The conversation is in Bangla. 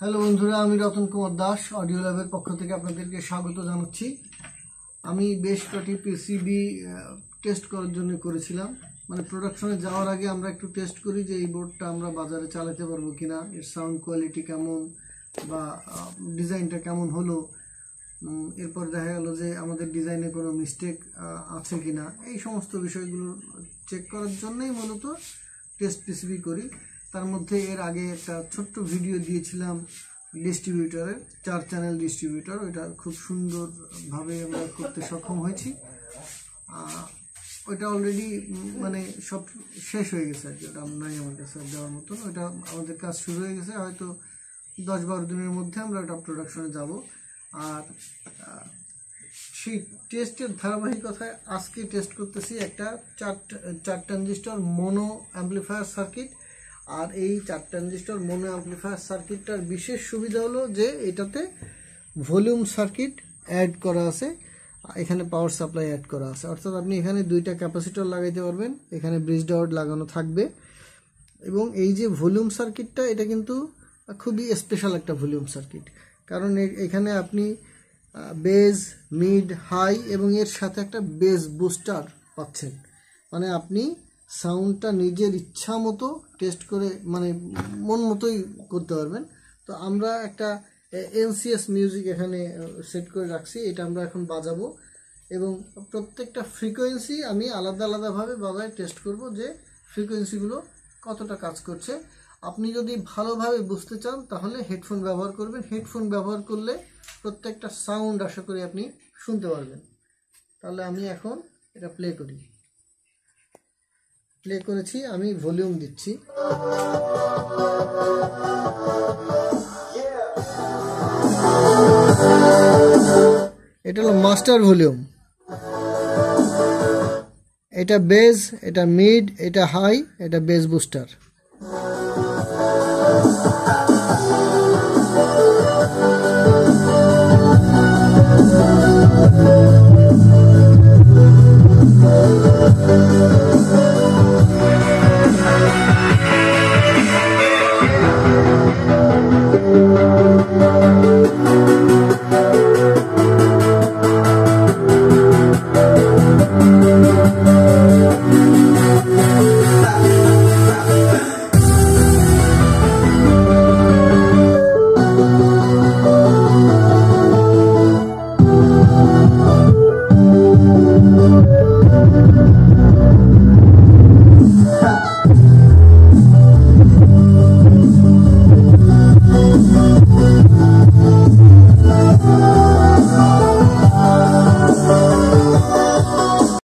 হ্যালো বন্ধুরা, আমি রতন কুমার দাস অডিও ল্যাবের পক্ষ থেকে আপনাদেরকে স্বাগত জানাচ্ছি। আমি বেশ কটি পিসিবি টেস্ট করার জন্য করেছিলাম। মানে প্রোডাকশনে যাওয়ার আগে আমরা একটু টেস্ট করি যে এই বোর্ডটা আমরা বাজারে চালাতে পারবো কিনা, এর সাউন্ড কোয়ালিটি কেমন বা ডিজাইনটা কেমন হলো। এরপর দেখা গেল যে আমাদের ডিজাইনে কোনো মিস্টেক আছে কিনা, এই সমস্ত বিষয়গুলো চেক করার জন্যই মূলত টেস্ট পিসিবি করি। তার মধ্যে এর আগে একটা ছোট্ট ভিডিও দিয়েছিলাম ডিস্ট্রিবিউটরের, 4 চ্যানেল ডিস্ট্রিবিউটর, ওইটা খুব সুন্দরভাবে আমরা করতে সক্ষম হয়েছি। ওইটা অলরেডি মানে সব শেষ হয়ে গেছে আর কি, ওটা নাই আমার কাছে দেওয়ার মতন। ওইটা আমাদের কাজ শুরু হয়ে গেছে, হয়তো 10-12 দিনের মধ্যে আমরা ওটা প্রোডাকশনে যাব। আর সেই টেস্টের ধারাবাহিকতায় আজকে টেস্ট করতেছি একটা 4 ট্রানজিস্টর মোনো অ্যাম্পলিফায়ার সার্কিট। আর এই 4 ট্রানজিস্টর মোনো অ্যাম্পলিফায়ার সার্কিটটার বিশেষ সুবিধা হলো যে এটাতে ভলিউম সার্কিট অ্যাড করা আছে, এখানে পাওয়ার সাপ্লাই অ্যাড করা আছে। অর্থাৎ আপনি এখানে 2টা ক্যাপাসিটর লাগাইতে পারবেন, এখানে ব্রিজ ডায়োড লাগানো থাকবে। এবং এই যে ভলিউম সার্কিটটা, এটা কিন্তু খুবই স্পেশাল একটা ভলিউম সার্কিট, কারণ এখানে আপনি বেজ, মিড, হাই এবং এর সাথে একটা বেজ বুস্টার পাচ্ছেন। মানে আপনি সাউন্ডটা নিজের ইচ্ছা মতো টেস্ট করে, মানে মন মতোই করতে পারবেন। তো আমরা একটা এনসিএস মিউজিক এখানে সেট করে রাখছি, এটা আমরা এখন বাজাবো এবং প্রত্যেকটা ফ্রিকোয়েন্সি আমি আলাদা আলাদাভাবে বাজায় টেস্ট করব যে ফ্রিকোয়েন্সিগুলো কতটা কাজ করছে। আপনি যদি ভালোভাবে বুঝতে চান তাহলে হেডফোন ব্যবহার করবেন। হেডফোন ব্যবহার করলে প্রত্যেকটা সাউন্ড আশা করি আপনি শুনতে পারবেন। তাহলে আমি এখন এটা প্লে করি। প্লে করেছি, আমি ভলিউম দিচ্ছি। এটা হলো মাস্টার ভলিউম, এটা বেজ, এটা মিড, এটা হাই, এটা বেজ বুস্টার।